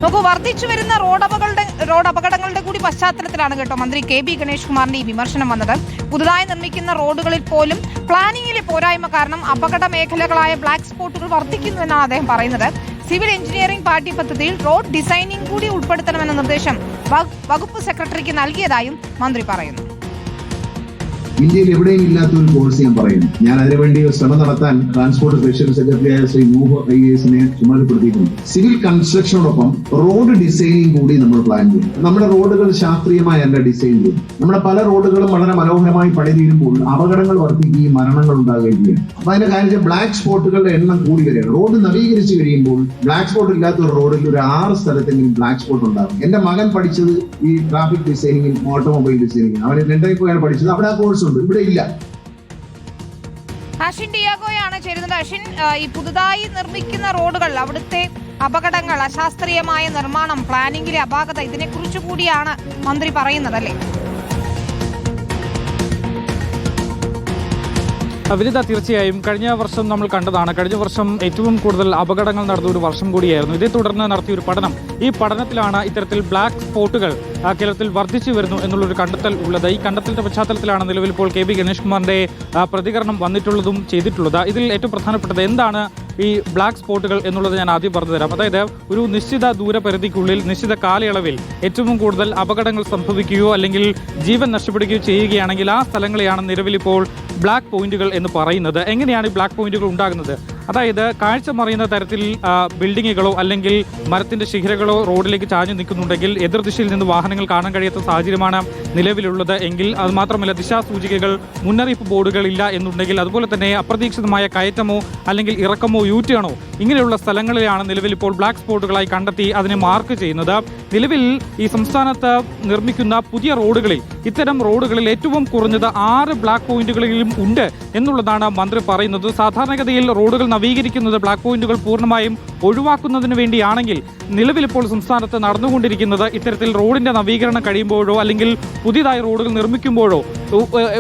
നമുക്ക് വർദ്ധിച്ചു വരുന്ന റോഡ് അപകടങ്ങളുടെ കൂടി പശ്ചാത്തലത്തിലാണ് കേട്ടോ മന്ത്രി കെ.ബി. ഗണേഷ് കുമാറിന്റെ ഈ വിമർശനം വന്നത്. പുതുതായി നിർമ്മിക്കുന്ന റോഡുകളിൽ പോലും പ്ലാനിങ്ങിലെ പോരായ്മ കാരണം അപകട മേഖലകളായ ബ്ലാക്ക് സ്പോട്ടുകൾ വർദ്ധിക്കുന്നു എന്നാണ് അദ്ദേഹം പറയുന്നത്. സിവിൽ എഞ്ചിനീയറിംഗ് പാഠ്യപദ്ധതിയിൽ റോഡ് ഡിസൈനിംഗ് കൂടി ഉൾപ്പെടുത്തണമെന്ന നിർദ്ദേശം വകുപ്പ് സെക്രട്ടറിക്ക് നൽകിയതായും മന്ത്രി പറയുന്നു. ഇന്ത്യയിൽ എവിടെയും ഇല്ലാത്ത ഒരു കോഴ്സ് ഞാൻ പറയുന്നു. ഞാൻ അതിനുവേണ്ടി ശ്രമം നടത്താൻ ട്രാൻസ്പോർട്ട് സ്പെഷ്യൽ സെക്രട്ടറിയായ ശ്രീ നൂഹ് IAS-നെ ചുമതലപ്പെടുത്തിയിട്ടുണ്ട്. സിവിൽ കൺസ്ട്രക്ഷനോടൊപ്പം റോഡ് ഡിസൈനിങ് കൂടി നമ്മൾ പ്ലാൻ ചെയ്യും. നമ്മുടെ റോഡുകൾ ശാസ്ത്രീയമായി അല്ല ഡിസൈൻ ചെയ്യും. നമ്മുടെ പല റോഡുകളും വളരെ മനോഹരമായി പണി തീരുമ്പോൾ അപകടങ്ങൾ വർദ്ധിക്കുകയും മരണങ്ങൾ ഉണ്ടാകുകയും ചെയ്യും. അപ്പൊ അതിന്റെ കാര്യം ബ്ലാക്ക് സ്പോട്ടുകളുടെ എണ്ണം കൂടി വരികയാണ്. റോഡ് നവീകരിച്ച് കഴിയുമ്പോൾ ബ്ലാക്ക് സ്പോട്ട് ഇല്ലാത്ത ഒരു റോഡിൽ ഒരു 6 സ്ഥലത്തെങ്കിലും ബ്ലാക്ക് സ്പോട്ട് ഉണ്ടാകും. എന്റെ മകൻ പഠിച്ചത് ഈ ട്രാഫിക് ഡിസൈനിങ്ങും ഓട്ടോമൊബൈൽ ഡിസൈനിങ്ങും. അവന് ലണ്ടനിൽ പോയാണ് പഠിച്ചത്. അവിടെ ആ കോഴ്സ് ഇവിടെ ഇല്ല. അഷിൻ ഡിയാഗോയാണ് ചേരുന്നത്. അഷിൻ, ഈ പുതുതായി നിർമ്മിക്കുന്ന റോഡുകൾ, അവിടുത്തെ അപകടങ്ങൾ, അശാസ്ത്രീയമായ നിർമ്മാണം, പ്ലാനിംഗിലെ അപാകത, ഇതിനെക്കുറിച്ച് കൂടിയാണ് മന്ത്രി പറയുന്നത് അല്ലേ? വിനിത, തീർച്ചയായും കഴിഞ്ഞ വർഷം നമ്മൾ കണ്ടതാണ്. കഴിഞ്ഞ വർഷം ഏറ്റവും കൂടുതൽ അപകടങ്ങൾ നടന്ന ഒരു വർഷം കൂടിയായിരുന്നു. ഇതേ തുടർന്ന് നടത്തിയ ഒരു പഠനം, ഈ പഠനത്തിലാണ് ഇത്തരത്തിൽ ബ്ലാക്ക് സ്പോട്ടുകൾ കേരളത്തിൽ വർദ്ധിച്ചു വരുന്നു എന്നുള്ളൊരു കണ്ടെത്തൽ ഉള്ളത്. ഈ കണ്ടെത്തലിന്റെ പശ്ചാത്തലത്തിലാണ് നിലവിൽ ഇപ്പോൾ കെ.ബി. ഗണേഷ് കുമാറിന്റെ പ്രതികരണം വന്നിട്ടുള്ളതും ചെയ്തിട്ടുള്ളത്. ഇതിൽ ഏറ്റവും പ്രധാനപ്പെട്ടത് എന്താണ് ഈ ബ്ലാക്ക് സ്പോട്ടുകൾ എന്നുള്ളത് ഞാൻ ആദ്യം പറഞ്ഞു തരാം. അതായത് ഒരു നിശ്ചിത ദൂരപരിധിക്കുള്ളിൽ നിശ്ചിത കാലയളവിൽ ഏറ്റവും കൂടുതൽ അപകടങ്ങൾ സംഭവിക്കുകയോ അല്ലെങ്കിൽ ജീവൻ നഷ്ടപ്പെടുകയോ ചെയ്യുകയാണെങ്കിൽ ആ സ്ഥലങ്ങളെയാണ് നിലവിൽ ഇപ്പോൾ ബ്ലാക്ക് പോയിന്റുകൾ എന്ന് പറയുന്നത്. എങ്ങനെയാണ് ഈ ബ്ലാക്ക് പോയിന്റുകൾ ഉണ്ടാകുന്നത്? അതായത് കാഴ്ച മറിയുന്ന തരത്തിൽ ബിൽഡിങ്ങുകളോ അല്ലെങ്കിൽ മരത്തിന്റെ ശിഖരങ്ങളോ റോഡിലേക്ക് ചാഞ്ഞു നിൽക്കുന്നുണ്ടെങ്കിൽ എതിർദിശയിൽ നിന്ന് വാഹനങ്ങൾ കാണാൻ കഴിയാത്ത സാഹചര്യമാണ് നിലവിലുള്ളത് എങ്കിൽ, അത് മാത്രമല്ല ദിശാസൂചികകൾ, മുന്നറിയിപ്പ് ബോർഡുകൾ ഇല്ല എന്നുണ്ടെങ്കിൽ, അതുപോലെ തന്നെ അപ്രതീക്ഷിതമായ കയറ്റമോ അല്ലെങ്കിൽ ഇറക്കമോ യൂറ്റേണോ ഇങ്ങനെയുള്ള സ്ഥലങ്ങളിലാണ് നിലവിൽ ഇപ്പോൾ ബ്ലാക്ക് സ്പോട്ടുകളായി കണ്ടെത്തി അതിനെ മാർക്ക് ചെയ്യുന്നത്. നിലവിൽ ഈ സംസ്ഥാനത്ത് നിർമ്മിക്കുന്ന പുതിയ റോഡുകളിൽ ഇത്തരം റോഡുകളിൽ ഏറ്റവും കുറഞ്ഞത് 6 ബ്ലാക്ക് പോയിന്റുകളിലും ഉണ്ട് എന്നുള്ളതാണ് മന്ത്രി പറയുന്നത്. സാധാരണഗതിയിൽ റോഡുകൾ നവീകരിക്കുന്നത് ബ്ലാക്ക് പോയിന്റുകൾ പൂർണ്ണമായും ഒഴിവാക്കുന്നതിന് വേണ്ടിയാണെങ്കിൽ നിലവിൽ ഇപ്പോൾ സംസ്ഥാനത്ത് നടന്നുകൊണ്ടിരിക്കുന്നത് ഇത്തരത്തിൽ റോഡിന്റെ നവീകരണം കഴിയുമ്പോഴോ അല്ലെങ്കിൽ പുതിയതായി റോഡുകൾ നിർമ്മിക്കുമ്പോഴോ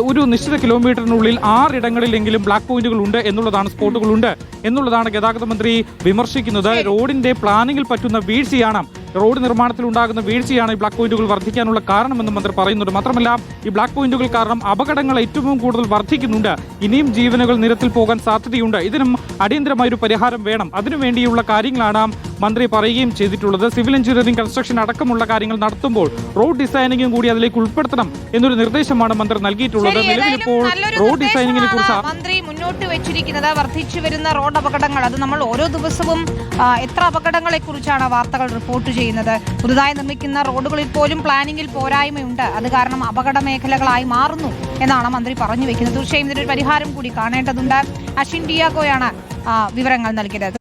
ഒരു നിശ്ചിത കിലോമീറ്ററിനുള്ളിൽ 6 ഇടങ്ങളിലെങ്കിലും ബ്ലാക്ക് പോയിന്റുകൾ ഉണ്ട് എന്നുള്ളതാണ്, സ്പോട്ടുകൾ ഉണ്ട് എന്നുള്ളതാണ് ഗതാഗത മന്ത്രി വിമർശിക്കുന്നത്. റോഡിന്റെ പ്ലാനിങ്ങിൽ പറ്റുന്ന വീഴ്ചയാണ്, റോഡ് നിർമ്മാണത്തിൽ ഉണ്ടാകുന്ന വീഴ്ചയാണ് ഈ ബ്ലാക്ക് പോയിന്റുകൾ വർദ്ധിക്കാനുള്ള കാരണമെന്ന് മന്ത്രി പറയുന്നുണ്ട്. മാത്രമല്ല ഈ ബ്ലാക്ക് പോയിന്റുകൾ കാരണം അപകടങ്ങൾ ഏറ്റവും കൂടുതൽ വർദ്ധിക്കുന്നുണ്ട്. ഇനിയും ജീവനുകൾ നിരത്തിൽ പോകാൻ സാധ്യതയുണ്ട്. ഇതിനും അടിയന്തരമായൊരു പരിഹാരം വേണം. അതിനുവേണ്ടിയുള്ള കാര്യങ്ങളാണ് മന്ത്രി പറയുകയും ചെയ്തിട്ടുള്ളത്. സിവിൽ എഞ്ചിനീയറിംഗ്, കൺസ്ട്രക്ഷൻ അടക്കമുള്ള കാര്യങ്ങൾ നടത്തുമ്പോൾ റോഡ് ഡിസൈനിങ്ങും കൂടി അതിലേക്ക് ഉൾപ്പെടുത്തണം എന്നൊരു നിർദ്ദേശമാണ് മന്ത്രി നൽകിയിട്ടുള്ളത്. നിലവിൽ ഇപ്പോൾ റോഡ് ഡിസൈനിങ്ങിനെ കുറിച്ച് മന്ത്രി മുന്നോട്ട് വെച്ചിരിക്കുന്നത് വർദ്ധിച്ചു വരുന്ന റോഡ് അപകടങ്ങൾ, അത് നമ്മൾ ഓരോ ദിവസവും എത്ര അപകടങ്ങളെ കുറിച്ചാണ് വാർത്തകൾ റിപ്പോർട്ട് ചെയ്യുന്നത്. പുതുതായി നിർമ്മിക്കുന്ന റോഡുകളിൽ പോലും പ്ലാനിങ്ങിൽ പോരായ്മയുണ്ട്, അത് കാരണം അപകട മേഖലകളായി മാറുന്നു എന്നാണ് മന്ത്രി പറഞ്ഞു വെക്കുന്നത്. തീർച്ചയായും ഇതിനൊരു പരിഹാരം കൂടി കാണേണ്ടതുണ്ട്. അഷിൻ ഡിയാഗോയാണ് വിവരങ്ങൾ നൽകിയത്.